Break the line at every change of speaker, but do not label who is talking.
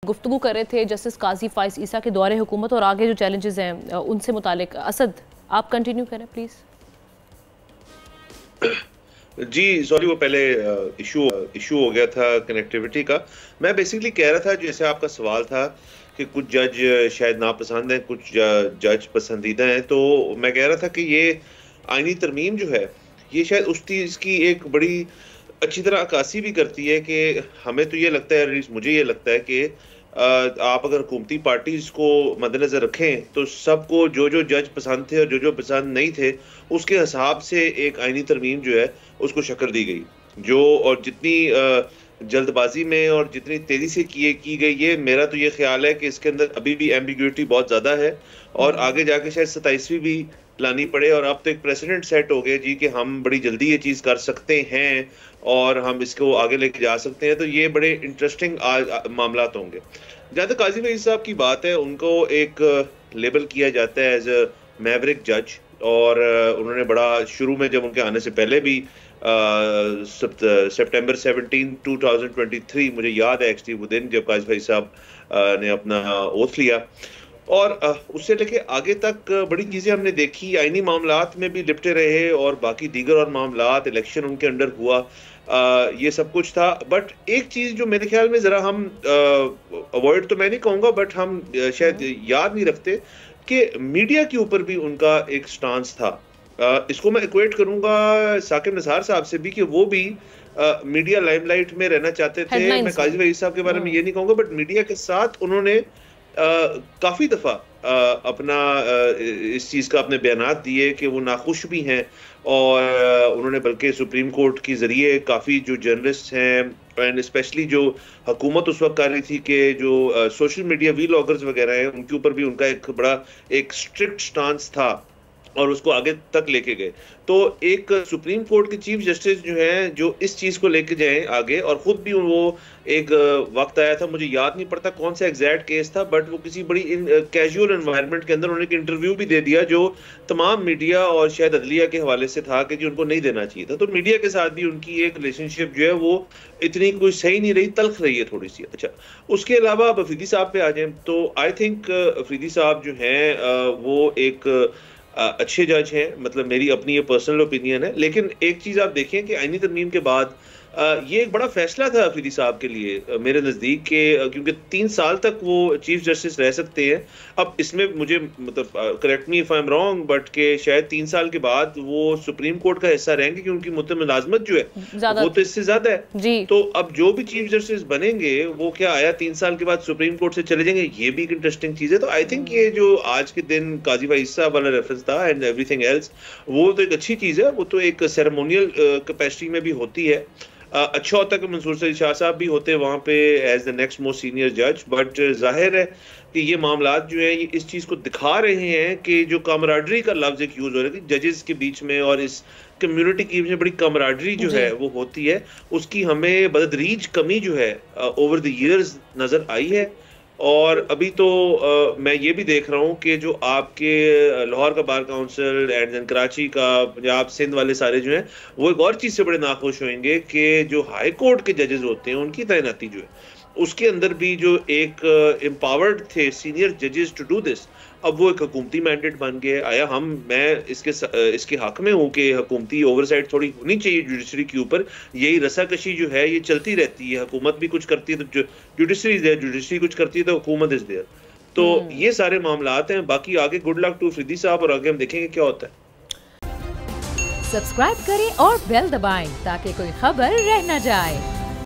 गुफ्तगू कर रहे थे जस्टिस काजी फाइज ईसा के दौरे हुकूमत और आगे जो चैलेंजेस हैं उनसे मुतालिक। असद, आप कंटिन्यू करें प्लीज़।
जी सॉरी, वो पहले इशू हो गया था कनेक्टिविटी का। मैं बेसिकली कह रहा था, जैसे आपका सवाल था कि कुछ जज शायद नापसंद हैं, कुछ जज पसंदीदा हैं, तो मैं कह रहा था कि ये आईनी तरमीम जो है ये शायद उस चीज़ की एक बड़ी अच्छी तरह अक्कासी भी करती है कि हमें तो ये लगता है, मुझे ये लगता है कि आप अगर हुकूमती पार्टीज को मद्देनजर रखें तो सबको जो जो जज पसंद थे और जो जो पसंद नहीं थे उसके हिसाब से एक आईनी तरमीम जो है उसको शक्ल दी गई। जो और जितनी जल्दबाजी में और जितनी तेजी से की गई, ये मेरा तो ये ख्याल है कि इसके अंदर अभी भी एम्बिग्यूटी बहुत ज्यादा है और आगे जाके शायद 27वीं भी लानी पड़े। और अब तो एक प्रेसिडेंट सेट हो गया जी कि हम बड़ी जल्दी ये चीज कर सकते हैं और हम इसको आगे लेके जा सकते हैं, तो ये बड़े इंटरेस्टिंग मामला होंगे। जहाँ तक काजी फैज साहब की बात है, उनको एक लेबल किया जाता है एज अ मैवरिक जज, और उन्होंने बड़ा शुरू में जब उनके आने से पहले भी सितंबर 17, 2023 मुझे याद है एक्चुअली वो दिन जब काजी फैज साहब ने अपना ओथ लिया, और उससे लेके आगे तक बड़ी चीजें हमने देखी। आईनी मामलात में भी लिपटे रहे और बाकी दीगर और मामलात, इलेक्शन उनके अंडर हुआ, ये सब कुछ था। बट एक चीज जो मेरे ख्याल में जरा हम अवॉइड तो मैं नहीं कहूंगा, बट हम शायद याद नहीं रखते कि मीडिया के ऊपर भी उनका एक स्टांस था। इसको मैं इक्वेट करूंगा साकिब निसार साहब से भी कि वो भी मीडिया लाइमलाइट में रहना चाहते थे। मैं काजी फैज साहब के बारे में ये नहीं कहूंगा, बट मीडिया के साथ उन्होंने काफी दफा अपना इस चीज का अपने बयानात दिए कि वो नाखुश भी हैं, और उन्होंने बल्कि सुप्रीम कोर्ट के जरिए काफी जो जर्नलिस्ट हैं एंड स्पेशली जो हुकूमत उस वक्त कर रही थी कि जो सोशल मीडिया वीलॉगर्स वगैरह हैं उनके ऊपर भी उनका एक बड़ा एक स्ट्रिक्ट स्टांस था और उसको आगे तक लेके गए। तो एक सुप्रीम कोर्ट के चीफ जस्टिस जो हैं जो इस चीज को लेके जाएं आगे, और खुद भी वो एक वक्त आया था, मुझे याद नहीं पड़ता कौन सा एग्जैक्ट केस था, बट वो किसी बड़ी कैजुअल एनवायरनमेंट के अंदर उन्होंने एक इंटरव्यू भी दे दिया जो तमाम मीडिया और शायद अदलिया के हवाले से था कि जी उनको नहीं देना चाहिए था। तो मीडिया के साथ भी उनकी एक रिलेशनशिप जो है वो इतनी कोई सही नहीं रही, तल्ख रही है थोड़ी सी। अच्छा, उसके अलावा अब अफरीदी साहब पे आ जाए तो आई थिंक अफरीदी साहब जो हैं वो एक अच्छे जज हैं, मतलब मेरी अपनी ये पर्सनल ओपिनियन है। लेकिन एक चीज आप देखें कि आईनी तरमीम के बाद ये एक बड़ा फैसला था अफरीदी साहब के लिए मेरे नज़दीक के, क्योंकि 3 साल तक वो चीफ जस्टिस रह सकते हैं। अब इसमें मुझे मतलब correct me if I am wrong, but के शायद 3 साल के बाद वो सुप्रीम कोर्ट का हिस्सा रहेंगे क्योंकि उनकी मुलाजमत जो है वो तो इससे ज्यादा है जी। तो अब जो भी चीफ जस्टिस बनेंगे वो क्या आया 3 साल के बाद सुप्रीम कोर्ट से चले जाएंगे, ये भी एक इंटरेस्टिंग चीज है। तो आई थिंक ये जो आज के दिन काजी फैज साहब वाला रेफरेंस था एंड एवरीथिंग एल्स, वो तो एक अच्छी चीज है, वो तो एक सेरेमोनियल कैपेसिटी में भी होती है। अच्छा होता कि मंसूर सईद शाह साहब भी होते वहां पे as the next most senior जज, बट जाहिर है कि ये मामलात जो है ये इस चीज को दिखा रहे हैं कि जो कमराडरी का लफ्ज एक यूज हो रहा है जजेस के बीच में और इस कम्युनिटी के बीच में बड़ी कमराडरी जो है वो होती है, उसकी हमें बदतरीज कमी जो है ओवर द ईयर्स नजर आई है। और अभी तो मैं ये भी देख रहा हूँ कि जो आपके लाहौर का bar council and then Karachi का, पंजाब सिंध वाले सारे जो हैं वो एक और चीज़ से बड़े नाखुश होंगे कि जो हाई कोर्ट के जजेस होते हैं उनकी तैनाती जो है उसके अंदर भी जो एक एम्पावर्ड थे सीनियर जजेस टू डू दिस, अब वो एक हुकूमती मैंडेट बन गया। आया मैं इसके हक में हूँ कि हुकूमती ओवरसाइट थोड़ी होनी चाहिए जुडिशरी के ऊपर। यही रसाकशी जो है ये चलती रहती है, हुकूमत भी कुछ करती है तो जुडिशरी इज देयर, जुडिशरी कुछ करती है तो हुकूमत इज देयर। तो ये सारे मामलात हैं। बाकी आगे गुड लक टू अफरीदी साहब और आगे हम देखेंगे क्या होता है।
सब्सक्राइब करें और बेल दबाएं ताकि कोई खबर रह न जाए।